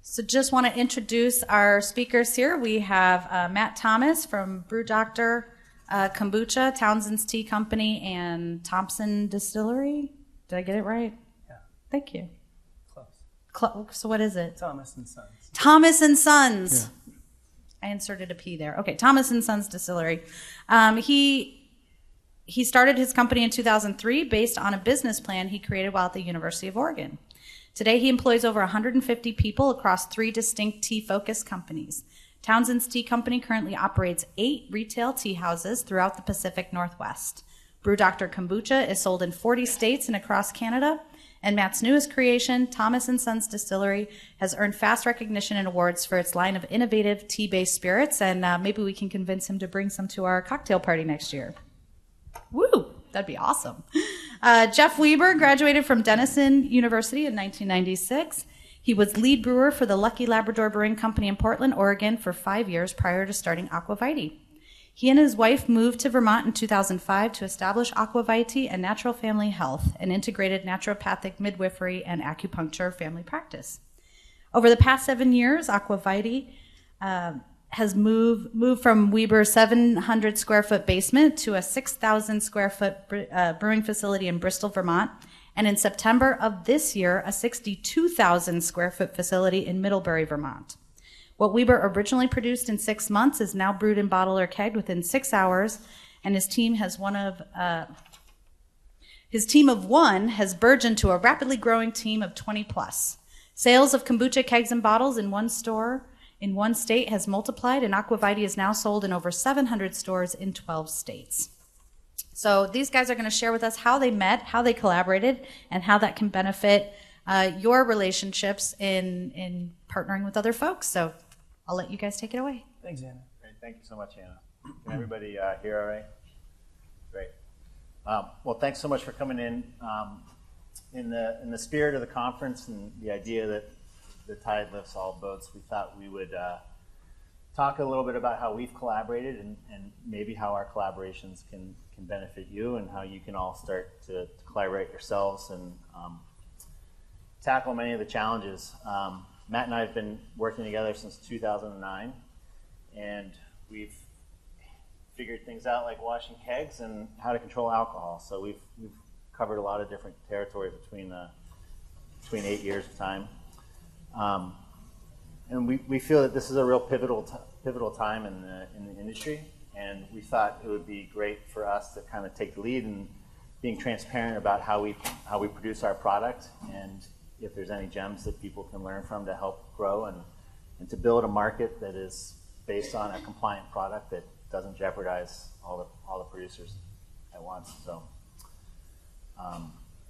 So just want to introduce our speakers here. We have Matt Thomas from Brew Doctor Kombucha, Townsend's Tea Company, and Thompson Distillery. Did I get it right? Yeah. Thank you. Close. So what is it? Thomas and Sons. Thomas and Sons. Yeah. I inserted a P there. Okay, Thomas and Sons Distillery. He started his company in 2003 based on a business plan he created while at the University of Oregon. Today, he employs over 150 people across 3 distinct tea-focused companies. Townsend's Tea Company currently operates 8 retail tea houses throughout the Pacific Northwest. Brew Doctor Kombucha is sold in 40 states and across Canada. And Matt's newest creation, Thomas & Sons Distillery, has earned fast recognition and awards for its line of innovative tea-based spirits, and maybe we can convince him to bring some to our cocktail party next year. Woo! That'd be awesome. Jeff Weber graduated from Denison University in 1996. He was lead brewer for the Lucky Labrador Brewing Company in Portland, Oregon for 5 years prior to starting Aqua Vitae. He and his wife moved to Vermont in 2005 to establish Aqua Vitae and Natural Family Health, an integrated naturopathic midwifery and acupuncture family practice. Over the past 7 years, Aqua Vitae has moved from Weber's 700 square foot basement to a 6,000 square foot brewing facility in Bristol, Vermont, and in September of this year, a 62,000 square foot facility in Middlebury, Vermont. What Weber originally produced in 6 months is now brewed in bottle or kegged within 6 hours, and his team of one has burgeoned to a rapidly growing team of 20 plus. Sales of kombucha kegs and bottles in one store in one state has multiplied, and Aqua Vitae is now sold in over 700 stores in 12 states. So these guys are going to share with us how they met, how they collaborated, and how that can benefit your relationships in partnering with other folks. So I'll let you guys take it away. Thanks, Anna. Great. Thank you so much, Anna. Can everybody hear all right? Great. Well, thanks so much for coming in. In the spirit of the conference and the idea that the tide lifts all boats, we thought we would talk a little bit about how we've collaborated and maybe how our collaborations can benefit you and how you can all start to collaborate yourselves and tackle many of the challenges. Matt and I have been working together since 2009, and we've figured things out like washing kegs and how to control alcohol. So we've covered a lot of different territory between 8 years of time. And we feel that this is a real pivotal time in the industry, and we thought it would be great for us to kind of take the lead in being transparent about how we produce our product, and if there's any gems that people can learn from to help grow and to build a market that is based on a compliant product that doesn't jeopardize all the producers at once. So.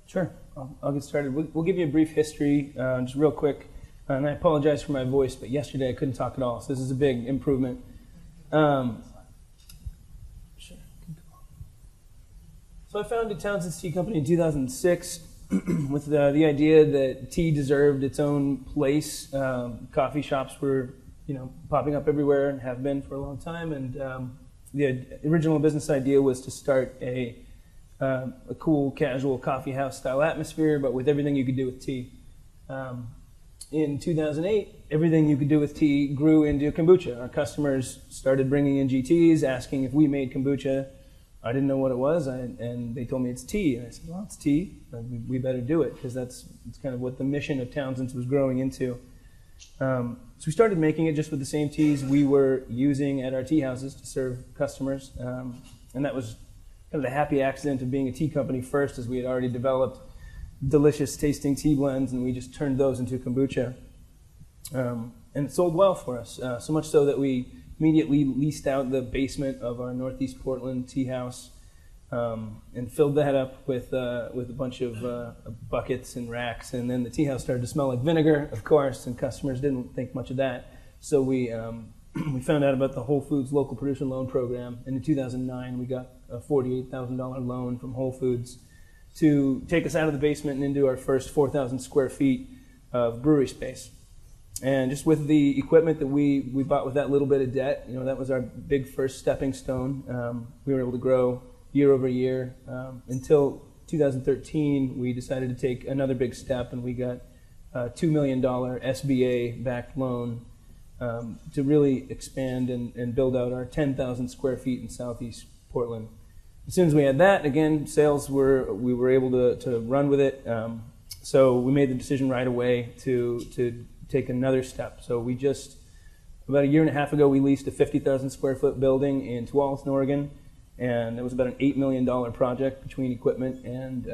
Sure, I'll get started. We'll give you a brief history, just real quick. And I apologize for my voice, but yesterday I couldn't talk at all, so this is a big improvement. Sure. So I founded Townsend's Tea Company in 2006 with the idea that tea deserved its own place. Coffee shops were, popping up everywhere and have been for a long time. And the original business idea was to start a cool, casual coffee house style atmosphere, but with everything you could do with tea. In 2008, everything you could do with tea grew into kombucha. Our customers started bringing in GTs, asking if we made kombucha. I didn't know what it was, and they told me it's tea. And I said, well, it's tea. We better do it, because it's kind of what the mission of Townsend's was growing into. So we started making it just with the same teas we were using at our tea houses to serve customers. And that was kind of the happy accident of being a tea company first, as we had already developed delicious tasting tea blends, and we just turned those into kombucha. And it sold well for us, so much so that we immediately leased out the basement of our Northeast Portland tea house and filled that up with a bunch of buckets and racks. And then the tea house started to smell like vinegar, of course, and customers didn't think much of that. So we found out about the Whole Foods Local Producer Loan Program, and in 2009 we got a $48,000 loan from Whole Foods to take us out of the basement and into our first 4,000 square feet of brewery space. And just with the equipment that we bought with that little bit of debt, that was our big first stepping stone. We were able to grow year over year until 2013. We decided to take another big step, and we got $2 million SBA-backed loan to really expand and build out our 10,000 square feet in Southeast Portland. As soon as we had that, again, we were able to run with it. So we made the decision right away to take another step. So we just, about a year and a half ago, we leased a 50,000 square foot building in Tualatin, Oregon. And it was about an $8 million project between equipment and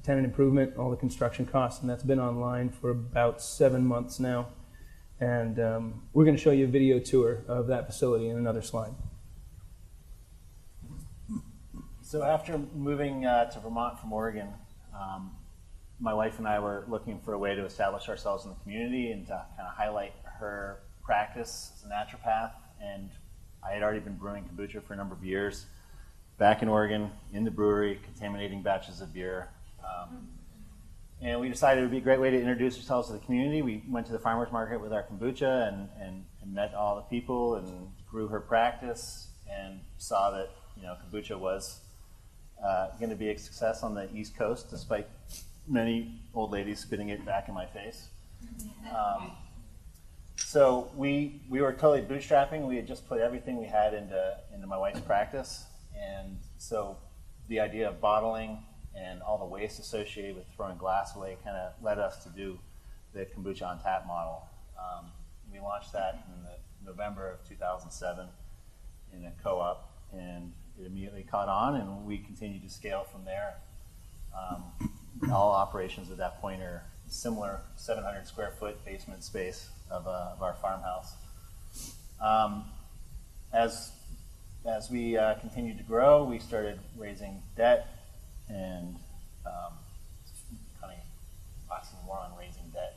tenant improvement, all the construction costs. And that's been online for about 7 months now. And we're going to show you a video tour of that facility in another slide. So after moving to Vermont from Oregon, my wife and I were looking for a way to establish ourselves in the community and to kind of highlight her practice as a naturopath. And I had already been brewing kombucha for a number of years back in Oregon, in the brewery, contaminating batches of beer. And we decided it would be a great way to introduce ourselves to the community. We went to the farmer's market with our kombucha and met all the people and grew her practice and saw that kombucha was going to be a success on the East Coast, despite many old ladies spitting it back in my face. So we were totally bootstrapping. We had just put everything we had into my wife's practice. And so the idea of bottling and all the waste associated with throwing glass away kind of led us to do the kombucha on tap model. We launched that in November of 2007 in a co-op, and it immediately caught on, and we continued to scale from there. All operations at that point are similar 700 square foot basement space of our farmhouse. As we continued to grow, we started raising debt and kind of oxymoron on raising debt.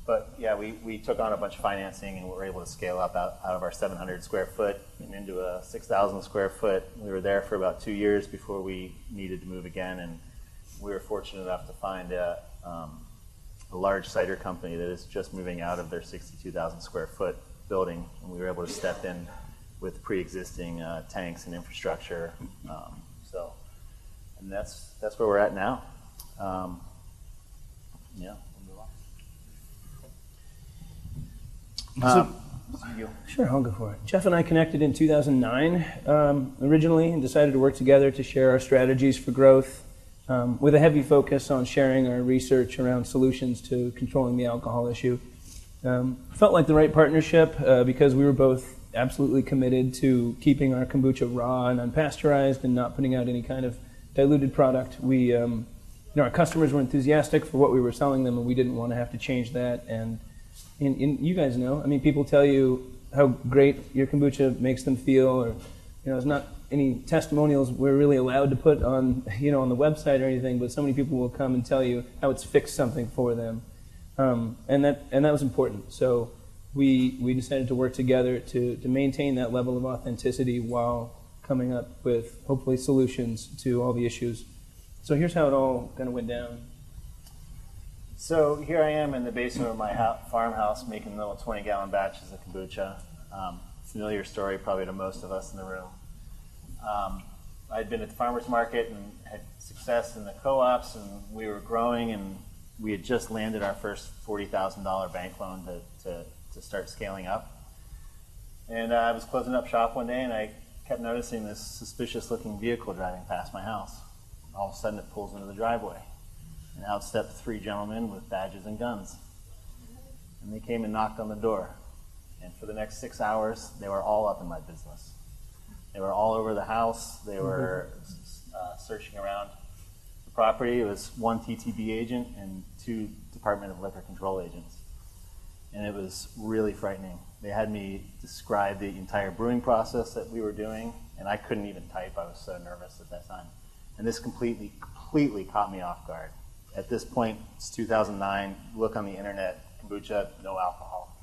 But yeah, we took on a bunch of financing and we were able to scale up out of our 700 square foot and into a 6,000 square foot. We were there for about 2 years before we needed to move again, and we were fortunate enough to find a large cider company that is just moving out of their 62,000 square foot building, and we were able to step in with pre-existing tanks and infrastructure. And that's where we're at now. Yeah. Sure, I'll go for it. Jeff and I connected in 2009 originally and decided to work together to share our strategies for growth with a heavy focus on sharing our research around solutions to controlling the alcohol issue. Felt like the right partnership because we were both absolutely committed to keeping our kombucha raw and unpasteurized and not putting out any kind of diluted product. Our customers were enthusiastic for what we were selling them, and we didn't want to have to change that. And you guys know, I mean, people tell you how great your kombucha makes them feel, or there's not any testimonials we're really allowed to put on on the website or anything, but so many people will come and tell you how it's fixed something for them. And that was important. So we decided to work together to maintain that level of authenticity while coming up with hopefully solutions to all the issues. So here's how it all kind of went down. So here I am in the basement of my farmhouse making little 20-gallon batches of kombucha. Familiar story probably to most of us in the room. I'd been at the farmer's market and had success in the co-ops, and we were growing, and we had just landed our first $40,000 bank loan to start scaling up. And I was closing up shop one day, and I kept noticing this suspicious-looking vehicle driving past my house. All of a sudden, it pulls into the driveway, and out stepped 3 gentlemen with badges and guns. And they came and knocked on the door. And for the next 6 hours, they were all up in my business. They were all over the house. They were searching around the property. It was 1 TTB agent and 2 Department of Liquor Control agents. And it was really frightening. They had me describe the entire brewing process that we were doing, and I couldn't even type. I was so nervous at that time. And this completely caught me off guard. At this point, it's 2009, look on the internet, kombucha, no alcohol.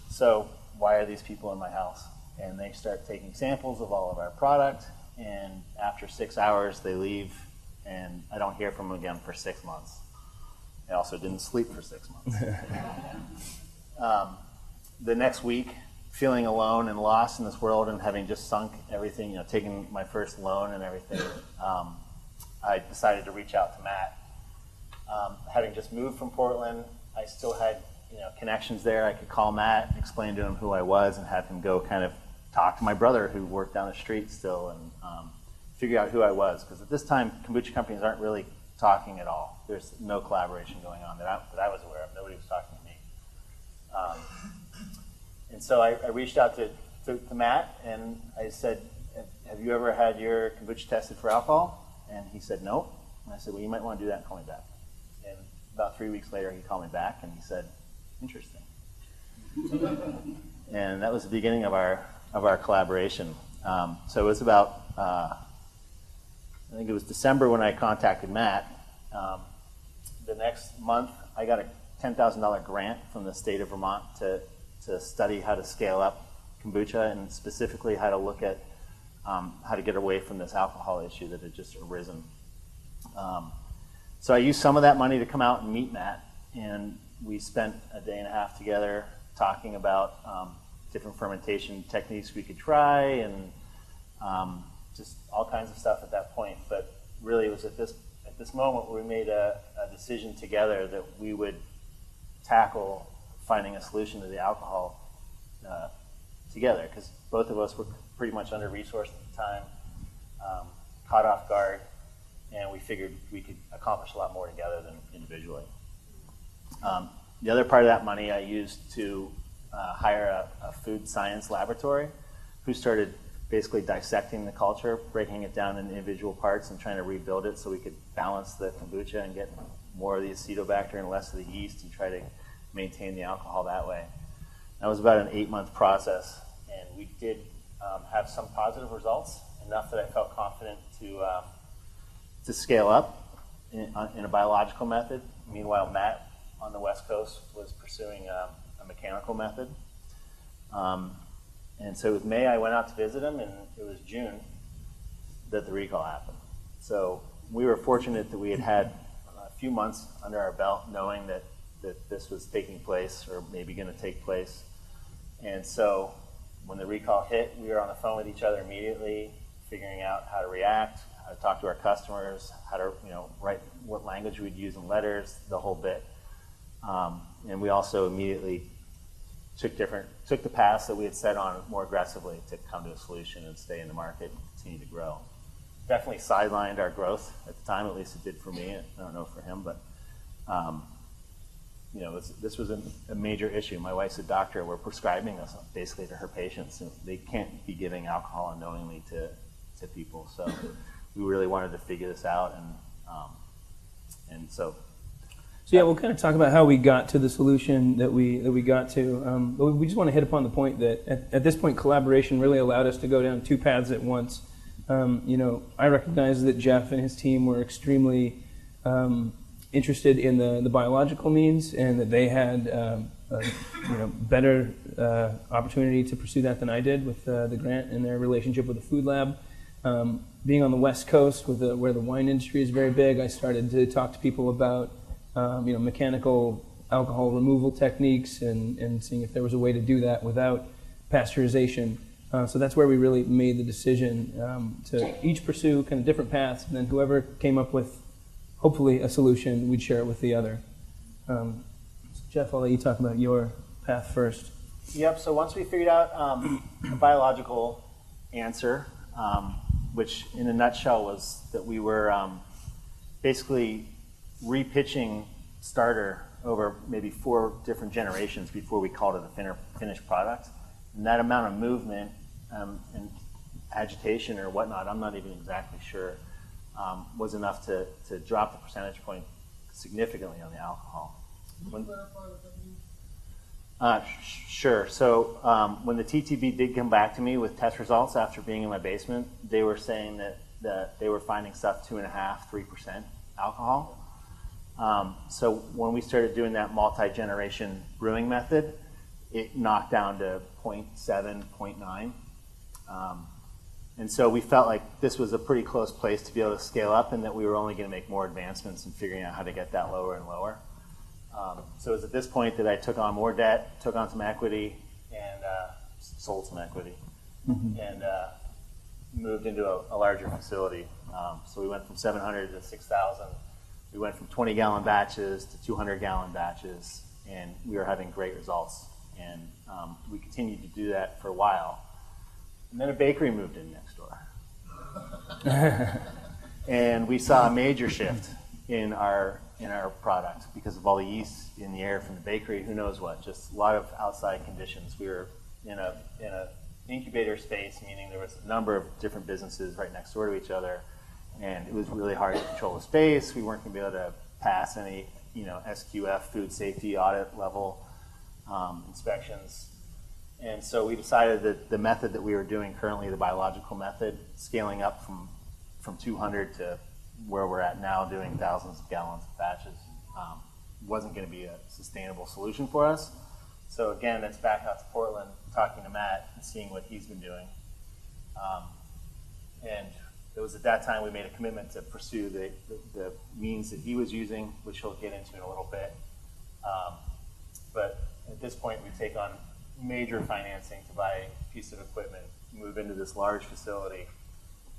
So why are these people in my house? And they start taking samples of all of our product, and after 6 hours, they leave, and I don't hear from them again for 6 months. I also didn't sleep for 6 months. The next week, feeling alone and lost in this world and having just sunk everything, taking my first loan and everything, I decided to reach out to Matt. Having just moved from Portland, I still had connections there. I could call Matt, explain to him who I was, and have him go kind of talk to my brother who worked down the street still, and figure out who I was. Because at this time, kombucha companies aren't really talking at all. There's no collaboration going on that I was aware of. Nobody was talking to me. And so I reached out to Matt, and I said, have you ever had your kombucha tested for alcohol? And he said, no. And I said, well, you might want to do that and call me back. And about 3 weeks later, he called me back, and he said, interesting. And that was the beginning of our collaboration. So it was about, I think it was December when I contacted Matt. The next month, I got a $10,000 grant from the state of Vermont to study how to scale up kombucha, and specifically how to look at how to get away from this alcohol issue that had just arisen. So I used some of that money to come out and meet Matt, and we spent a day and a half together talking about different fermentation techniques we could try, and just all kinds of stuff at that point. But really, it was at this moment where we made a decision together that we would tackle finding a solution to the alcohol together, because both of us were pretty much under-resourced at the time, caught off guard, and we figured we could accomplish a lot more together than individually. The other part of that money I used to hire a food science laboratory who started basically dissecting the culture, breaking it down into individual parts and trying to rebuild it so we could balance the kombucha and get more of the acetobacter and less of the yeast and try to maintain the alcohol that way. That was about an 8-month process, and we did have some positive results, enough that I felt confident to scale up in a biological method. Meanwhile, Matt on the West Coast was pursuing a mechanical method. And so it was May I went out to visit him, and it was June that the recall happened. So we were fortunate that we had a few months under our belt knowing that this was taking place, or maybe going to take place. And so when the recall hit, we were on the phone with each other immediately, figuring out how to react, how to talk to our customers, how to write what language we'd use in letters, the whole bit. And we also immediately took the paths that we had set on more aggressively to come to a solution and stay in the market and continue to grow. Definitely sidelined our growth at the time, at least it did for me. I don't know for him, but this was a major issue. My wife's a doctor. We're prescribing this basically to her patients. And they can't be giving alcohol unknowingly to people. So we really wanted to figure this out, and so. So yeah, we'll kind of talk about how we got to the solution that we got to. But we just want to hit upon the point that at this point, collaboration really allowed us to go down 2 paths at once. I recognize that Jeff and his team were extremely interested in the biological means, and that they had better opportunity to pursue that than I did with the grant and their relationship with the food lab. Being on the West Coast, where the wine industry is very big, I started to talk to people about mechanical alcohol removal techniques and seeing if there was a way to do that without pasteurization. So that's where we really made the decision to each pursue kind of different paths, and then whoever came up with hopefully a solution, we'd share it with the other. So Jeff, I'll let you talk about your path first. Yep, so once we figured out a biological answer, which in a nutshell was that we were basically repitching starter over maybe 4 different generations before we called it a finished product. And that amount of movement and agitation or whatnot, I'm not even exactly sure, was enough to drop the percentage point significantly on the alcohol. Sure. So when the TTB did come back to me with test results after being in my basement, they were saying that they were finding stuff 2.5–3% alcohol. So when we started doing that multi-generation brewing method, it knocked down to 0.7, 0.9. And so we felt like this was a pretty close place to be able to scale up, and that we were only going to make more advancements in figuring out how to get that lower and lower. So it was at this point that I took on more debt, took on some equity, and sold some equity, and moved into a larger facility. So we went from 700 to 6,000 We went from 20-gallon batches to 200-gallon batches, and we were having great results. And we continued to do that for a while. And then a bakery moved in next door. And we saw a major shift in our product because of all the yeast in the air from the bakery, who knows what, just a lot of outside conditions. We were in a incubator space, meaning there was a number of different businesses right next door to each other, and it was really hard to control the space. We weren't going to be able to pass any, SQF, food safety audit level inspections. And so we decided that the method that we were doing currently, the biological method, scaling up from 200 to where we're at now, doing thousands of gallons of batches, wasn't going to be a sustainable solution for us. So again, that's back out to Portland, talking to Matt and seeing what he's been doing. And it was at that time we made a commitment to pursue the means that he was using, which he'll get into in a little bit. But at this point, we take on major financing to buy a piece of equipment, move into this large facility,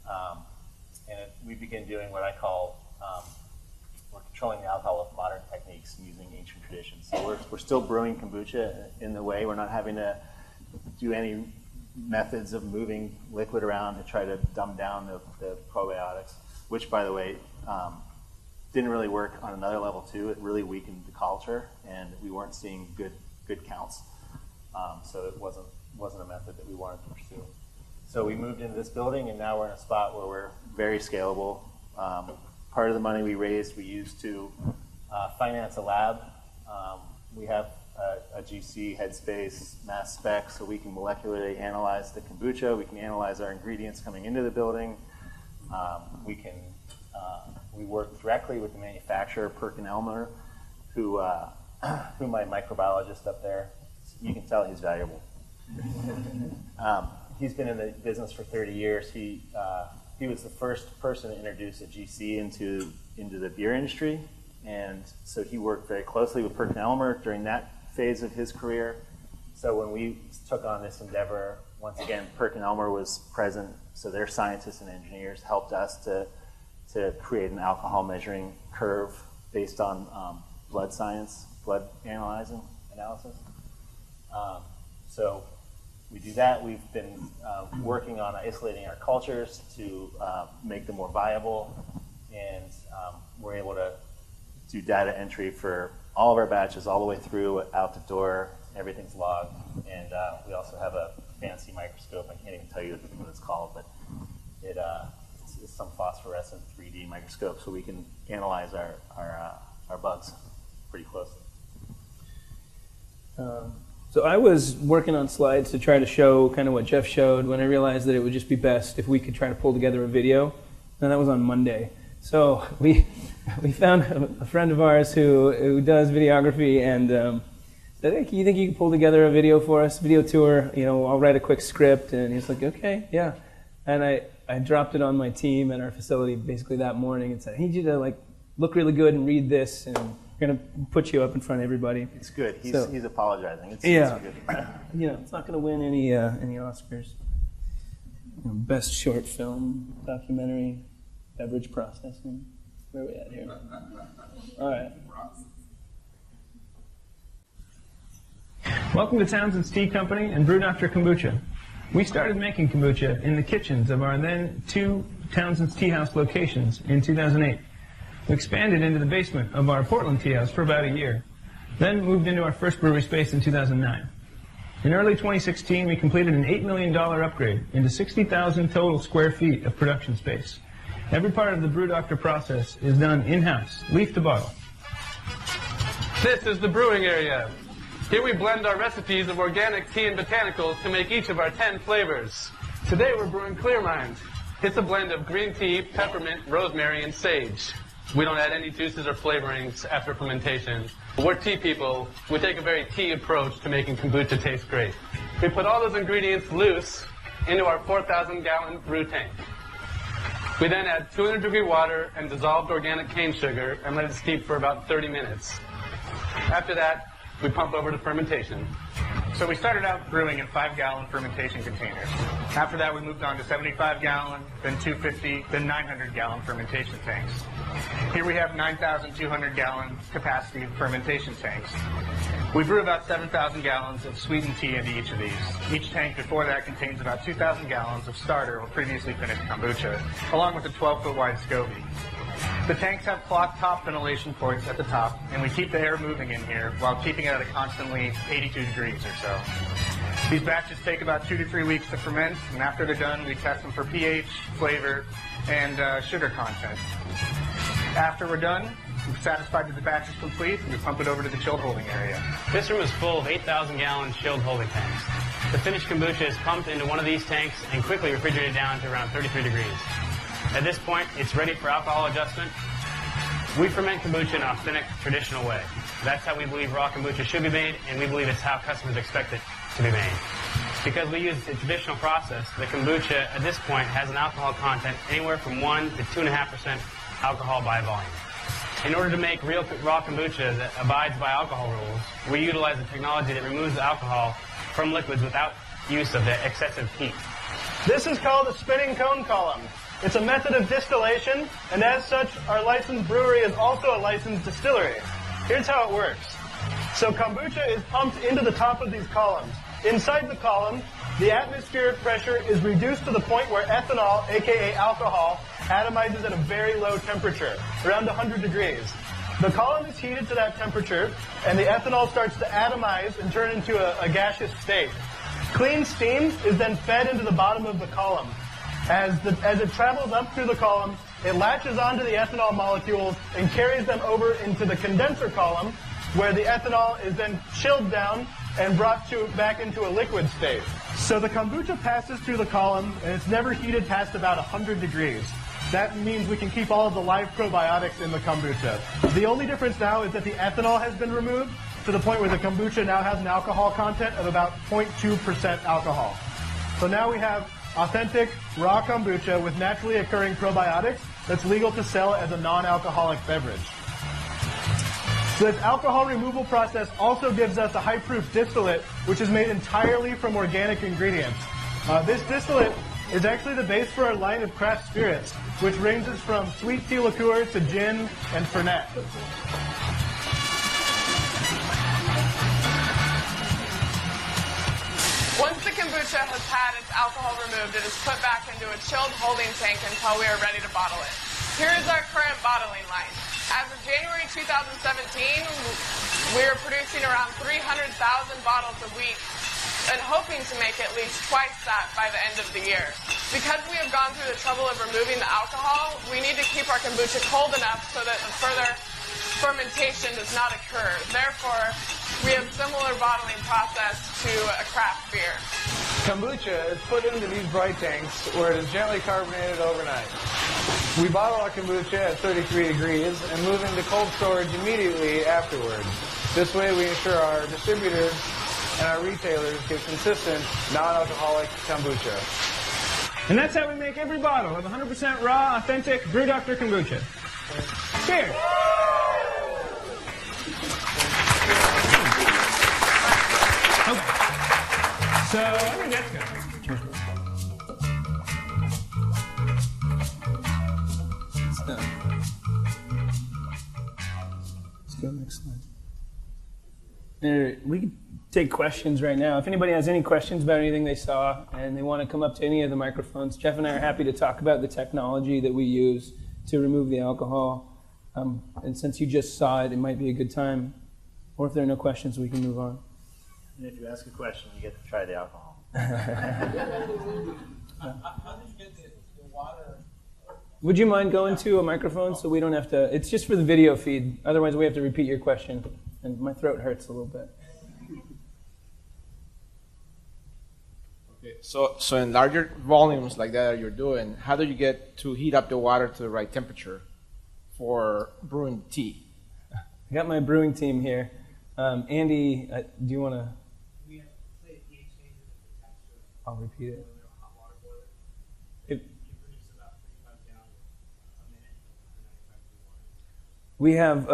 and we begin doing what I call, we're controlling the alcohol with modern techniques using ancient traditions. So we're still brewing kombucha in the way. We're not having to do any methods of moving liquid around to try to dumb down the probiotics, which, by the way, didn't really work on another level too. It really weakened the culture, and we weren't seeing good counts. So it wasn't a method that we wanted to pursue. So we moved into this building, and now we're in a spot where we're very scalable. Part of the money we raised, we used to finance a lab. We have a GC, headspace, mass spec, so we can molecularly analyze the kombucha. We can analyze our ingredients coming into the building. We work directly with the manufacturer, PerkinElmer, who my microbiologist up there, you can tell he's valuable. He's been in the business for 30 years. He was the first person to introduce a GC into the beer industry, and so he worked very closely with PerkinElmer during that phase of his career. So when we took on this endeavor, once again, PerkinElmer was present, so their scientists and engineers helped us to create an alcohol measuring curve based on blood science, blood analysis. So we do that. We've been working on isolating our cultures to make them more viable, and we're able to do data entry for all of our batches all the way through, out the door. Everything's logged, and we also have a fancy microscope. I can't even tell you what it's called, but it's some phosphorescent 3D microscope, so we can analyze our bugs pretty closely. So I was working on slides to try to show kind of what Jeff showed when I realized that it would just be best if we could try to pull together a video, and that was on Monday. So we found a friend of ours who does videography, and said, "Hey, you think you can pull together a video for us, video tour? I'll write a quick script." And he's like, "Okay, yeah." And I dropped it on my team at our facility basically that morning and said, "I need you to look really good and read this, and we're going to put you up in front of everybody." It's good. He's apologizing. It's yeah. Good. It's not going to win any Oscars. Best short film, documentary, beverage processing. Where are we at here? All right. Welcome to Townsend's Tea Company and Brew Dr. Kombucha. We started making kombucha in the kitchens of our then 2 Townsend's Tea House locations in 2008. We expanded into the basement of our Portland tea house for about a year, then moved into our first brewery space in 2009. In early 2016, we completed an $8 million upgrade into 60,000 total square feet of production space. Every part of the Brew Doctor process is done in-house, leaf to bottle. This is the brewing area. Here we blend our recipes of organic tea and botanicals to make each of our 10 flavors. Today we're brewing Clear Mind. It's a blend of green tea, peppermint, rosemary, and sage. We don't add any juices or flavorings after fermentation. We're tea people. We take a very tea approach to making kombucha taste great. We put all those ingredients loose into our 4,000-gallon brew tank. We then add 200-degree water and dissolved organic cane sugar and let it steep for about 30 minutes. After that, we pump over to fermentation. So we started out brewing in 5-gallon fermentation containers. After that, we moved on to 75-gallon, then 250, then 900-gallon fermentation tanks. Here we have 9,200-gallon capacity fermentation tanks. We brew about 7,000 gallons of sweetened tea into each of these. Each tank before that contains about 2,000 gallons of starter or previously finished kombucha, along with a 12-foot wide SCOBY. The tanks have cloth top ventilation ports at the top, and we keep the air moving in here while keeping it at a constantly 82 degrees or so. These batches take about 2 to 3 weeks to ferment, and after they're done, we test them for pH, flavor, and sugar content. After we're done, we're satisfied that the batch is complete, and we pump it over to the chilled holding area. This room is full of 8,000-gallon chilled holding tanks. The finished kombucha is pumped into one of these tanks and quickly refrigerated down to around 33 degrees. At this point, it's ready for alcohol adjustment. We ferment kombucha in an authentic, traditional way. That's how we believe raw kombucha should be made, and we believe it's how customers expect it to be made. Because we use the traditional process, the kombucha at this point has an alcohol content anywhere from 1 to 2.5% alcohol by volume. In order to make real raw kombucha that abides by alcohol rules, we utilize a technology that removes the alcohol from liquids without use of the excessive heat. This is called a spinning cone column. It's a method of distillation, and as such, our licensed brewery is also a licensed distillery. Here's how it works. So kombucha is pumped into the top of these columns. Inside the column, the atmospheric pressure is reduced to the point where ethanol, aka alcohol, atomizes at a very low temperature, around 100 degrees. The column is heated to that temperature, and the ethanol starts to atomize and turn into a gaseous state. Clean steam is then fed into the bottom of the column. As it travels up through the column, it latches onto the ethanol molecules and carries them over into the condenser column, where the ethanol is then chilled down and brought back into a liquid state. So the kombucha passes through the column, and it's never heated past about 100 degrees. That means we can keep all of the live probiotics in the kombucha. The only difference now is that the ethanol has been removed to the point where the kombucha now has an alcohol content of about 0.2% alcohol. So now we have authentic, raw kombucha with naturally occurring probiotics that's legal to sell as a non-alcoholic beverage. This alcohol removal process also gives us a high-proof distillate, which is made entirely from organic ingredients. This distillate is actually the base for our line of craft spirits, which ranges from sweet tea liqueur to gin and fernet. Once the kombucha has had its alcohol removed, it is put back into a chilled holding tank until we are ready to bottle it. Here is our current bottling line. As of January 2017, we are producing around 300,000 bottles a week and hoping to make at least twice that by the end of the year. Because we have gone through the trouble of removing the alcohol, we need to keep our kombucha cold enough so that the further fermentation does not occur. Therefore, we have similar bottling process to a craft beer. Kombucha is put into these bright tanks where it is gently carbonated overnight. We bottle our kombucha at 33 degrees and move into cold storage immediately afterwards. This way we ensure our distributors and our retailers get consistent, non-alcoholic kombucha. And that's how we make every bottle of 100% raw, authentic Brew Doctor kombucha. Cheers! So I think that's good. It's done. Let's go next slide. We can take questions right now. If anybody has any questions about anything they saw and they want to come up to any of the microphones, Jeff and I are happy to talk about the technology that we use to remove the alcohol. And since you just saw it, it might be a good time. Or if there are no questions, we can move on. And if you ask a question, you get to try the alcohol. How did you get the water? Would you mind going to a microphone so we don't have to? It's just for the video feed. Otherwise, we have to repeat your question. And my throat hurts a little bit. Okay, so in larger volumes like that you're doing, how do you get to heat up the water to the right temperature for brewing tea? I got my brewing team here. Andy, do you want to? We have to play a pH change in the texture. I'll repeat it. Hot water boiler. If, You produce about 35 gallons a minute, 195 water. We have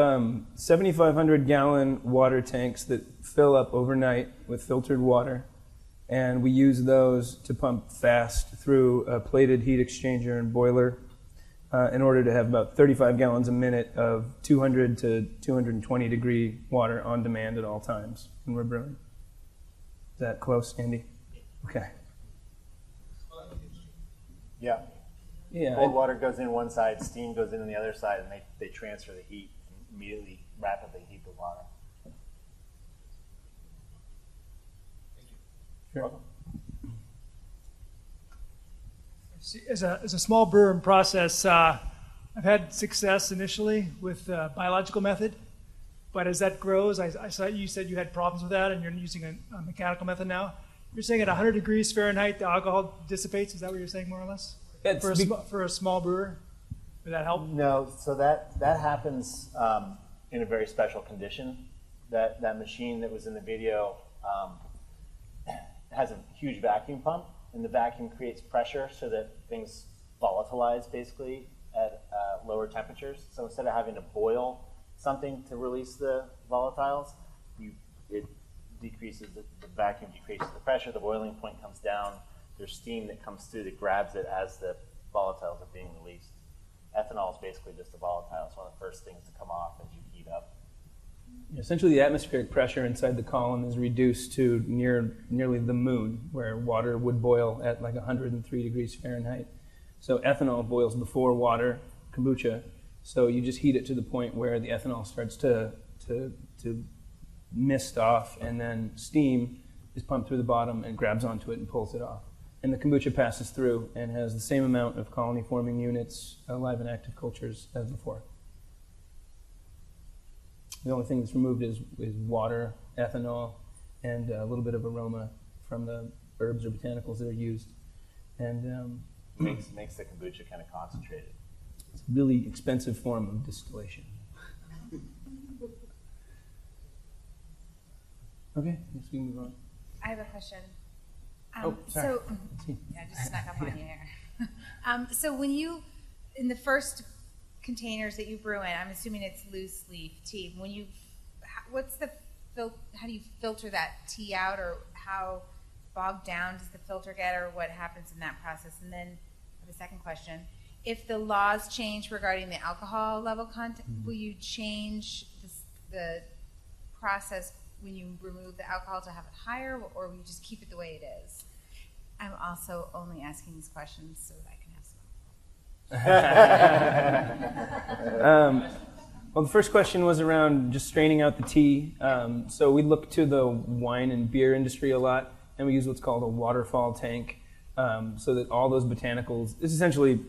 7,500 gallon water tanks that fill up overnight with filtered water, and we use those to pump fast through a plated heat exchanger and boiler in order to have about 35 gallons a minute of 200 to 220 degree water on demand at all times when we're brewing. Is that close, Andy? Okay. Yeah. Yeah. Cold water goes in one side, steam goes in on the other side, and they transfer the heat and immediately rapidly heat the water. Sure. See, as a small brewer in process, I've had success initially with biological method, but as that grows, I saw you said you had problems with that, and you're using a mechanical method now. You're saying at 100 degrees Fahrenheit, the alcohol dissipates. Is that what you're saying, more or less? For a small brewer, would that help? No, so that happens in a very special condition. That machine that was in the video has a huge vacuum pump, and the vacuum creates pressure so that things volatilize basically at lower temperatures. So instead of having to boil something to release the volatiles, it decreases the vacuum decreases the pressure. The boiling point comes down. There's steam that comes through that grabs it as the volatiles are being released. Ethanol is basically just a volatile. It's one of the first things to come off as you heat up. Essentially, the atmospheric pressure inside the column is reduced to nearly the moon, where water would boil at like 103 degrees Fahrenheit. So ethanol boils before water, kombucha. So you just heat it to the point where the ethanol starts to mist off, and then steam is pumped through the bottom and grabs onto it and pulls it off. And the kombucha passes through and has the same amount of colony-forming units, live and active cultures, as before. The only thing that's removed is water, ethanol, and a little bit of aroma from the herbs or botanicals that are used. And makes the kombucha kind of concentrated. It's a really expensive form of distillation. Okay, let's move on. I have a question. Sorry. So, I just snuck up on you here. So when you, in the first containers that you brew in, I'm assuming it's loose leaf tea. When you, how do you filter that tea out, or how bogged down does the filter get, or what happens in that process? And then I have a second question. If the laws change regarding the alcohol level content, will you change the process when you remove the alcohol to have it higher, or will you just keep it the way it is? I'm also only asking these questions so that I can have some. Well, the first question was around just straining out the tea. So we look to the wine and beer industry a lot, and we use what's called a waterfall tank, so that all those botanicals, it's essentially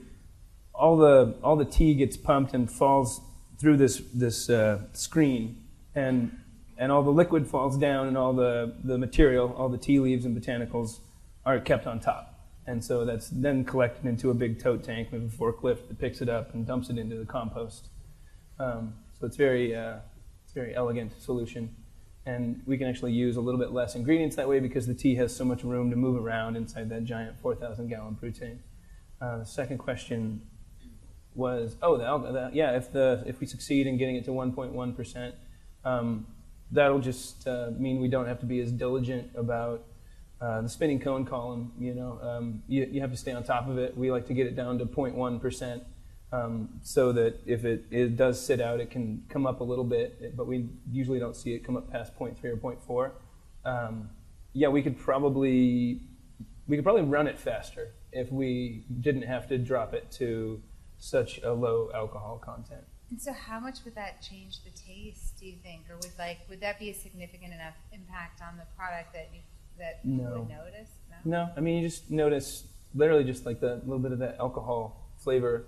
all the tea gets pumped and falls through this screen, and all the liquid falls down, and all the material, all the tea leaves and botanicals are kept on top. And so that's then collected into a big tote tank with a forklift that picks it up and dumps it into the compost. So it's a very elegant solution. And we can actually use a little bit less ingredients that way because the tea has so much room to move around inside that giant 4,000 gallon brew tank. The second question was, if we succeed in getting it to 1.1%, that'll just mean we don't have to be as diligent about the spinning cone column. You have to stay on top of it. We like to get it down to 0.1%, so that if it does sit out, it can come up a little bit, but we usually don't see it come up past 0.3 or 0.4. We could probably run it faster if we didn't have to drop it to such a low alcohol content. And so how much would that change the taste, do you think? Or would that be a significant enough impact on the product that you would notice? No, I mean, you just notice literally just like the little bit of that alcohol flavor,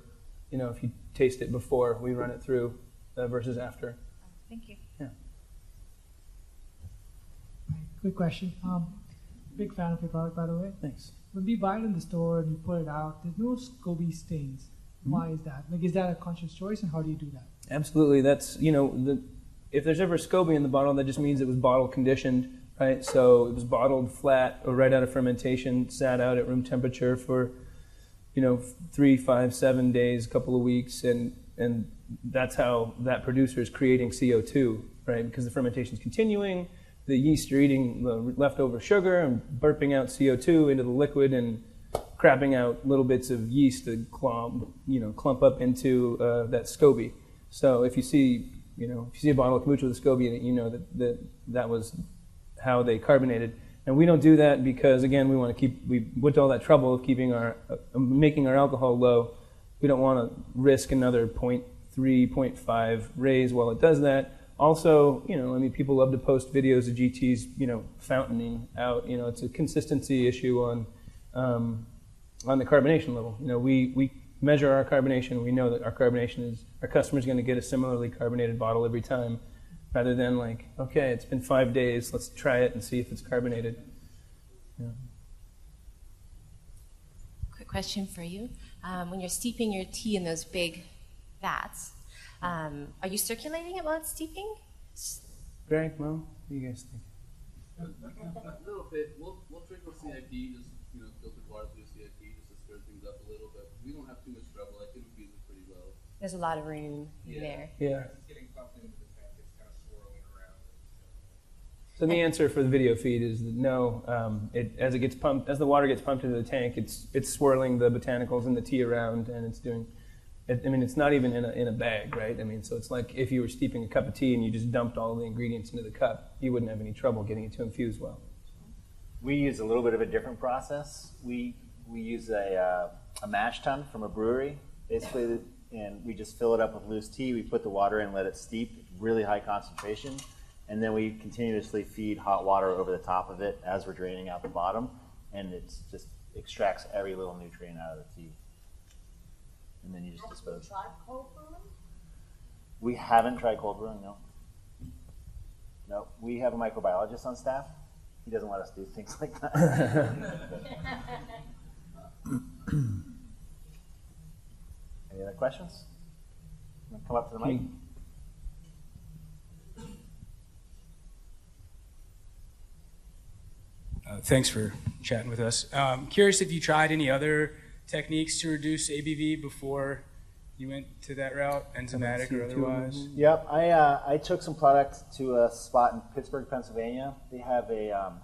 if you taste it before we run it through versus after. Oh, thank you. Yeah. Quick question. Big fan of your product, by the way. Thanks. When we buy it in the store and you pull it out, there's no SCOBY stains. Why is that? Is that a conscious choice, and how do you do that? Absolutely. That's, if there's ever SCOBY in the bottle, that just means it was bottle conditioned, right? So it was bottled flat or right out of fermentation, sat out at room temperature for, 3, 5, 7 days, a couple of weeks, and that's how that producer is creating CO2, right? Because the fermentation is continuing, the yeast are eating the leftover sugar and burping out CO2 into the liquid and crapping out little bits of yeast to clump up into that SCOBY. So if you see a bottle of kombucha with a SCOBY in it, you know that was how they carbonated. And we don't do that because, again, we went to all that trouble of making our alcohol low. We don't want to risk another 0.3, 0.5 raise while it does that. Also, people love to post videos of GTs, fountaining out. It's a consistency issue on the carbonation level. We measure our carbonation. We know that our customer's going to get a similarly carbonated bottle every time, rather than like, okay, it's been 5 days, let's try it and see if it's carbonated. Yeah. Quick question for you. When you're steeping your tea in those big vats, are you circulating it while it's steeping? Greg, Mo, what do you guys think? A little bit. We'll trickle CIP, just filtered water through CIP, just to stir things up a little, but we don't have too much trouble. I think we use it pretty well. There's a lot of room there. Yeah. It's getting pumped into the tank. It's kind of swirling around. So the answer for the video feed is that no. As the water gets pumped into the tank, it's swirling the botanicals and the tea around, and it's doing. It's not even in a bag, right? So it's like if you were steeping a cup of tea and you just dumped all the ingredients into the cup, you wouldn't have any trouble getting it to infuse well. We use a little bit of a different process. We use a mash tun from a brewery, basically, and we just fill it up with loose tea. We put the water in, let it steep, really high concentration, and then we continuously feed hot water over the top of it as we're draining out the bottom, and it just extracts every little nutrient out of the tea. And then you just dispose. Have you tried cold brewing? We haven't tried cold brewing, no. No, we have a microbiologist on staff. He doesn't let us do things like that. Any other questions? Come up to the mic. Thanks for chatting with us. Curious if you tried any other techniques to reduce ABV before you went to that route, enzymatic or otherwise? Yep, I took some product to a spot in Pittsburgh, Pennsylvania. They have a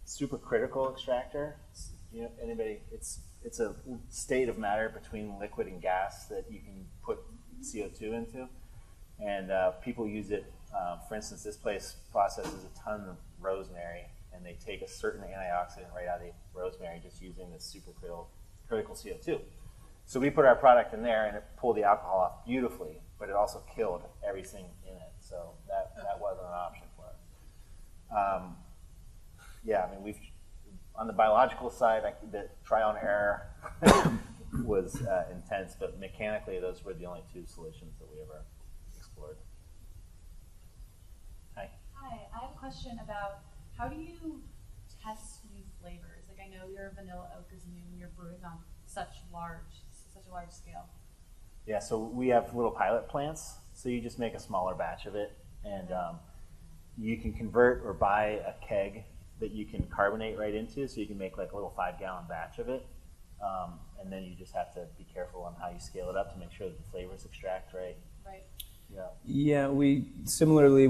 supercritical extractor. It's a state of matter between liquid and gas that you can put CO2 into, and people use it. For instance, this place processes a ton of rosemary, and they take a certain antioxidant right out of the rosemary just using this supercritical CO2. So we put our product in there, and it pulled the alcohol off beautifully, but it also killed everything in it. So that wasn't an option for us. We've on the biological side, the trial and error was intense, but mechanically, those were the only two solutions that we ever explored. Hi. Hi, I have a question about how do you test new flavors? Like, I know your vanilla oak is new, and you're brewing on such a large scale. Yeah, so we have little pilot plants. So you just make a smaller batch of it, and you can convert or buy a keg that you can carbonate right into, so you can make like a little 5-gallon batch of it. And then you just have to be careful on how you scale it up to make sure that the flavors extract right. Right. Yeah. Yeah, we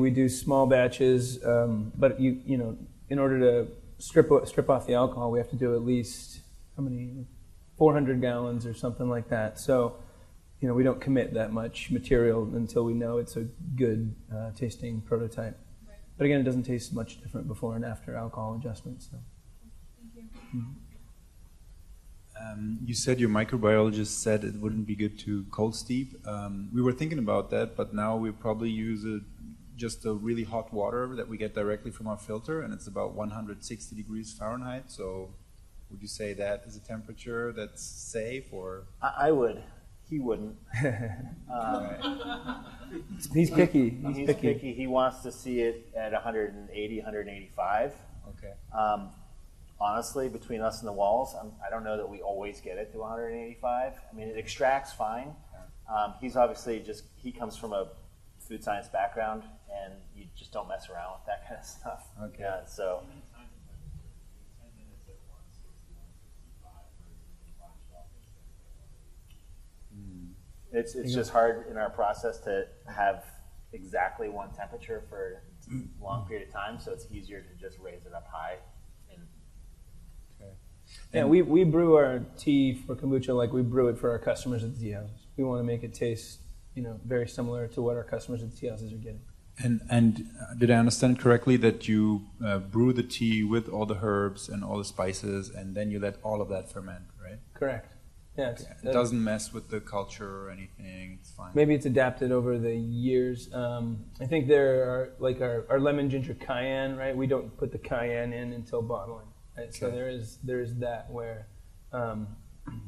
do small batches, but in order to strip off the alcohol, we have to do at least 400 gallons or something like that. So, we don't commit that much material until we know it's a good tasting prototype. Right. But again, it doesn't taste much different before and after alcohol adjustments. So. Thank you. Mm-hmm. You said your microbiologist said it wouldn't be good to cold steep. We were thinking about that, but now we probably use just a really hot water that we get directly from our filter, and it's about 160 degrees Fahrenheit. So would you say that is a temperature that's safe, or? I would. He wouldn't. He's picky. He's picky. He wants to see it at 180, 185. Okay. Honestly, between us and the walls, I don't know that we always get it to 185. I mean, it extracts fine. He's obviously he comes from a food science background, and you just don't mess around with that kind of stuff. Okay. Yeah, so. It's just hard in our process to have exactly one temperature for a long period of time, so it's easier to just raise it up high. Yeah, we brew our tea for kombucha like we brew it for our customers at the tea houses. We want to make it taste, very similar to what our customers at the tea houses are getting. And did I understand correctly that you brew the tea with all the herbs and all the spices, and then you let all of that ferment, right? Correct. Yeah. Okay. It doesn't mess with the culture or anything. It's fine. Maybe it's adapted over the years. I think there are like our lemon ginger cayenne, right? We don't put the cayenne in until bottling. Right? Okay. So there is that where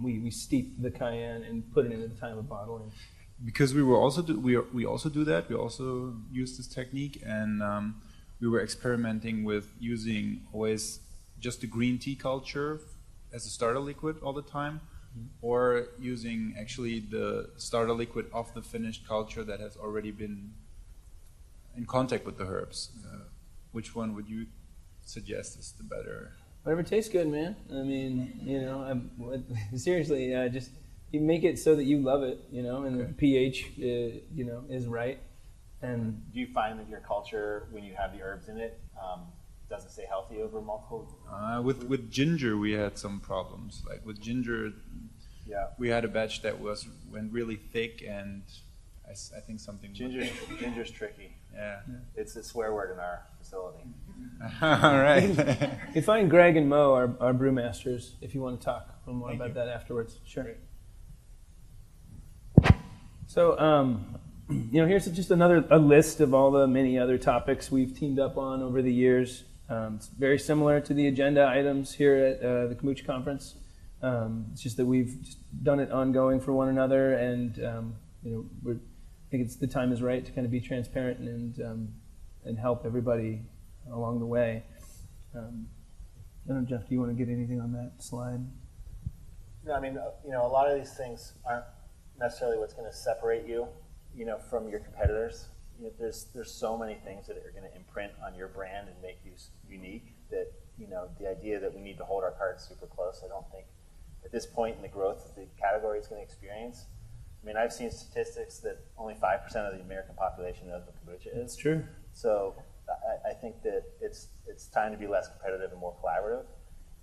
we steep the cayenne and put it in at the time of bottling. Because we also do that. We also use this technique, and we were experimenting with using always just the green tea culture as a starter liquid all the time, or using actually the starter liquid of the finished culture that has already been in contact with the herbs. Which one would you suggest is the better? Whatever tastes good, man. I mean, seriously, just. You make it so that you love it, and the pH, is right. And do you find that your culture, when you have the herbs in it, doesn't stay healthy over multiple? With ginger, we had some problems. Like with ginger, we had a batch that went really thick, and I think something. Ginger's tricky. Yeah, it's a swear word in our facility. All right. You find Greg and Mo, our brewmasters, if you want to talk more about that afterwards. Sure. Great. So, here's just a list of all the many other topics we've teamed up on over the years. It's very similar to the agenda items here at the Kombucha Conference. It's just that we've just done it ongoing for one another, and I think the time is right to kind of be transparent and help everybody along the way. I don't know, Jeff, do you want to get anything on that slide? No, I mean, a lot of these things aren't necessarily what's going to separate you, from your competitors. There's so many things that are going to imprint on your brand and make you unique that, the idea that we need to hold our cards super close, I don't think at this point in the growth that the category is going to experience. I mean, I've seen statistics that only 5% of the American population knows what kombucha is. That's true. So I think that it's time to be less competitive and more collaborative,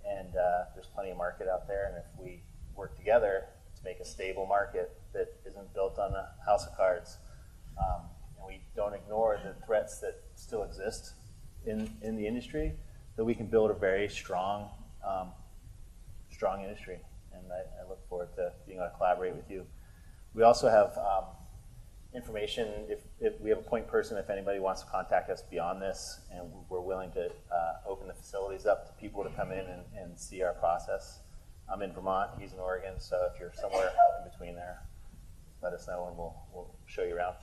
and there's plenty of market out there, and if we work together to make a stable market that isn't built on a house of cards, and we don't ignore the threats that still exist in the industry, that we can build a very strong industry. And I look forward to being able to collaborate with you. We also have information, if we have a point person, if anybody wants to contact us beyond this, and we're willing to open the facilities up to people to come in and see our process. I'm in Vermont, he's in Oregon, so if you're somewhere in between there, let us know and we'll show you around.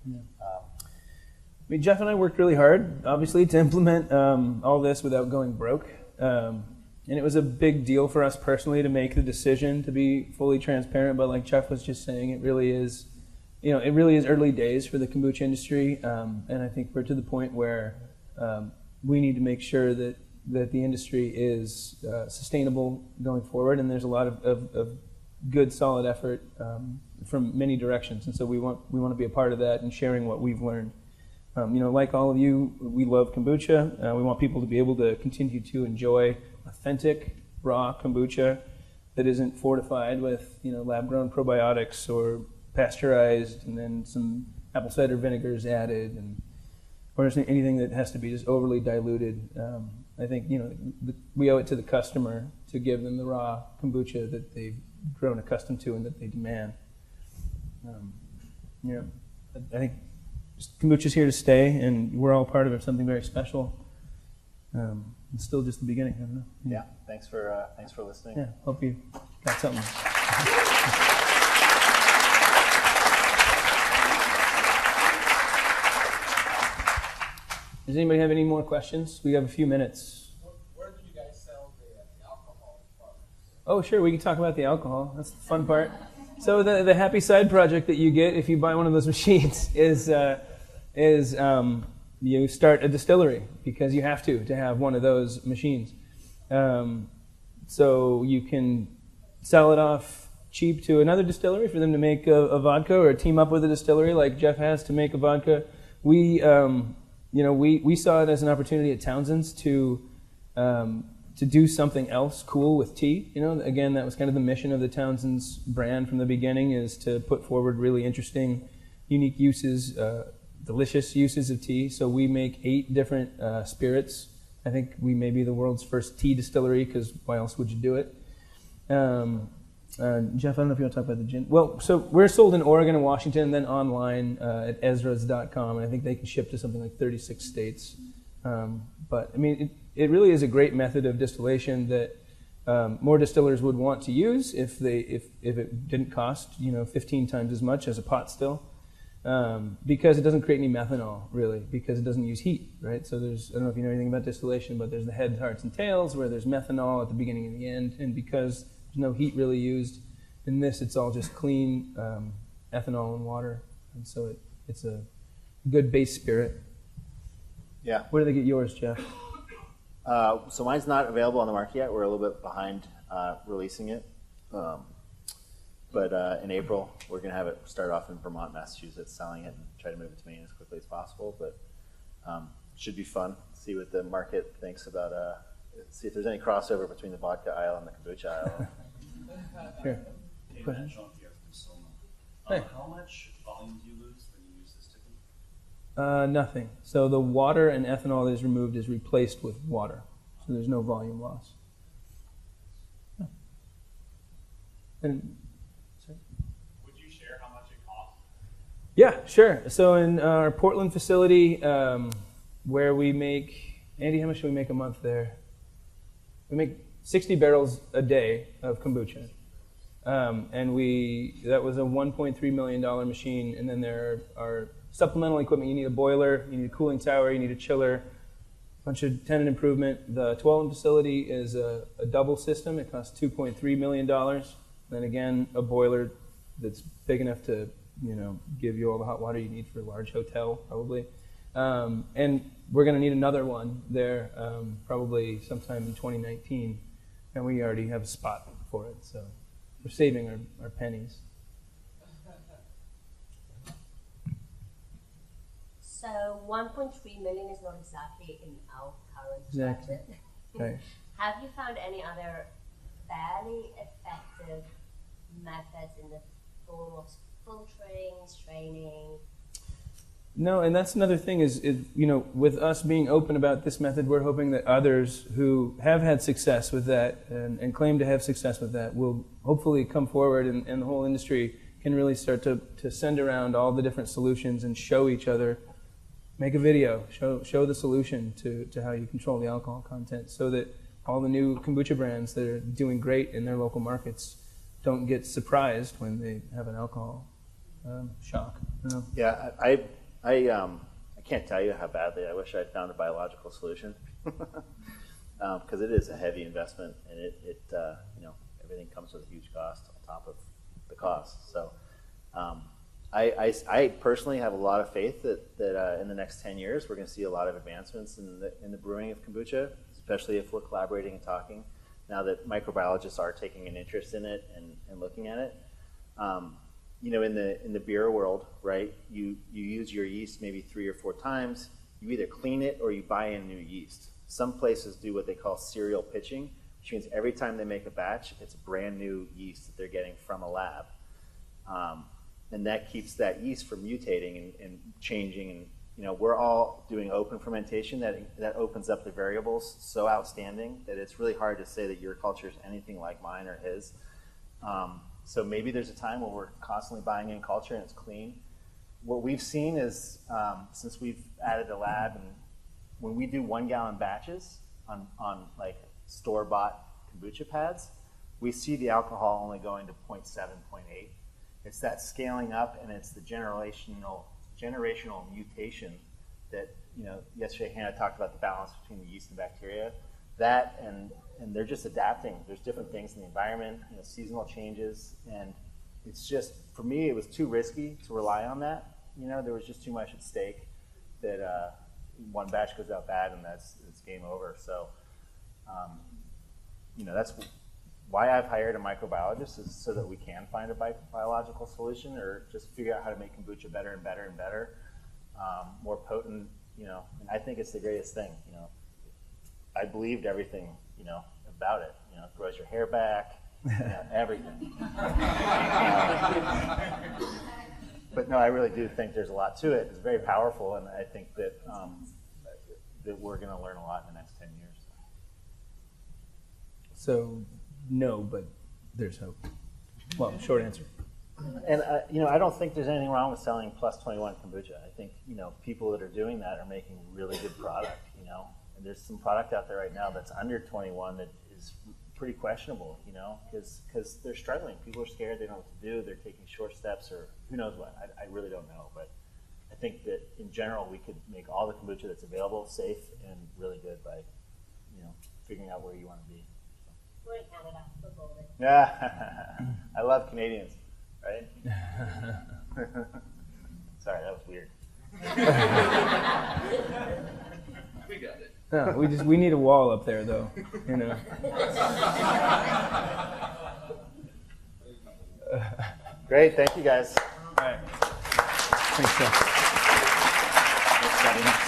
Yeah. I mean, Jeff and I worked really hard, obviously, to implement all this without going broke. And it was a big deal for us personally to make the decision to be fully transparent, but like Jeff was just saying, it really is early days for the kombucha industry, and I think we're to the point where we need to make sure that the industry is sustainable going forward, and there's a lot of good, solid effort from many directions, and so we want to be a part of that and sharing what we've learned. Like all of you, we love kombucha. We want people to be able to continue to enjoy authentic, raw kombucha that isn't fortified with lab-grown probiotics or pasteurized and then some apple cider vinegars added, or anything that has to be just overly diluted. I think we owe it to the customer to give them the raw kombucha that they've grown accustomed to and that they demand. I think kombucha's here to stay, and we're all part of it. Something very special. It's still just the beginning. I don't know. Yeah. Thanks for listening. Yeah. Hope you got something. Does anybody have any more questions? We have a few minutes. Where do you guys sell the alcohol products? Oh, sure. We can talk about the alcohol. That's the fun part. So the happy side project that you get if you buy one of those machines is you start a distillery, because you have to have one of those machines. So you can sell it off cheap to another distillery for them to make a vodka, or team up with a distillery like Jeff has to make a vodka. We saw it as an opportunity at Townsend's to do something else cool with tea. Again, that was kind of the mission of the Townsend's brand from the beginning, is to put forward really interesting, unique uses, delicious uses of tea. So we make 8 different spirits. I think we may be the world's first tea distillery, because why else would you do it? Jeff, I don't know if you want to talk about the gin. Well, so we're sold in Oregon and Washington, and then online at Ezra's.com, and I think they can ship to something like 36 states. But I mean, it really is a great method of distillation that more distillers would want to use if it didn't cost 15 times as much as a pot still, because it doesn't create any methanol really, because it doesn't use heat, right? So I don't know if you know anything about distillation, but there's the heads, hearts, and tails where there's methanol at the beginning and the end, and because there's no heat really used in this, it's all just clean ethanol and water, and so it's a good base spirit. Yeah. Where do they get yours, Jeff? So mine's not available on the market yet. We're a little bit behind releasing it. But in April, we're going to have it start off in Vermont, Massachusetts, selling it and try to move it to Maine as quickly as possible. But should be fun. See what the market thinks about, see if there's any crossover between the vodka aisle and the kombucha aisle. Sure. Hey, Question? Matt, Sean here from Soma. Hey. How much volume do you lose when you use this technique? Nothing. So the water and ethanol that is removed is replaced with water. So there's no volume loss. Yeah. And, sorry? Would you share how much it costs? Yeah, sure. So in our Portland facility, where we make, Andy, how much do we make a month there? We make 60 barrels a day of kombucha. And that was a $1.3 million machine. And then there are supplemental equipment. You need a boiler, you need a cooling tower, you need a chiller, a bunch of tenant improvement. The Tuolumne facility is a double system. It costs $2.3 million. Then again, a boiler that's big enough to give you all the hot water you need for a large hotel, probably. And we're going to need another one there probably sometime in 2019. And we already have a spot for it. So we're saving our pennies. So 1.3 million is not exactly in our current Exactly. budget. Right. Have you found any other fairly effective methods in the form of filtering, straining? No, and that's another thing is with us being open about this method, we're hoping that others who have had success with that and claim to have success with that will hopefully come forward, and the whole industry can really start to send around all the different solutions and show each other. Make a video, show the solution to how you control the alcohol content, so that all the new kombucha brands that are doing great in their local markets don't get surprised when they have an alcohol shock. Yeah, I can't tell you how badly I wish I'd found a biological solution, because it is a heavy investment, and it everything comes with a huge cost on top of the cost. So I personally have a lot of faith that in the next 10 years we're going to see a lot of advancements in the brewing of kombucha, especially if we're collaborating and talking. Now that microbiologists are taking an interest in it and looking at it. In the beer world, right? You use your yeast maybe 3 or 4 times. You either clean it or you buy in new yeast. Some places do what they call serial pitching, which means every time they make a batch, it's a brand new yeast that they're getting from a lab. And that keeps that yeast from mutating and changing. And we're all doing open fermentation that opens up the variables so outstanding that it's really hard to say that your culture is anything like mine or his. So maybe there's a time where we're constantly buying in culture and it's clean. What we've seen is, since we've added the lab, and when we do 1-gallon batches on like store-bought kombucha pads, we see the alcohol only going to 0.7, 0.8. It's that scaling up, and it's the generational mutation that, yesterday Hannah talked about the balance between the yeast and bacteria. That and they're just adapting. There's different things in the environment, seasonal changes, and it's just, for me, it was too risky to rely on that. There was just too much at stake that one batch goes out bad and it's game over. So, that's why I've hired a microbiologist is so that we can find a biological solution, or just figure out how to make kombucha better and better and better, more potent. And I think it's the greatest thing. I believed everything, about it. It grows your hair back, everything. But no, I really do think there's a lot to it. It's very powerful, and I think that that we're going to learn a lot in the next 10 years. So, no, but there's hope. Well, short answer. And I don't think there's anything wrong with selling plus 21 kombucha. I think people that are doing that are making really good product. And there's some product out there right now that's under 21 that is pretty questionable. Because they're struggling. People are scared. They don't know what to do. They're taking short steps, or who knows what. I really don't know. But I think that in general we could make all the kombucha that's available safe and really good by figuring out where you want to be. We're in Canada. Football. Yeah, I love Canadians. Right? Sorry, that was weird. We got it. No, we need a wall up there, though. Great, thank you guys. All right. Thanks, Jeff. Thanks,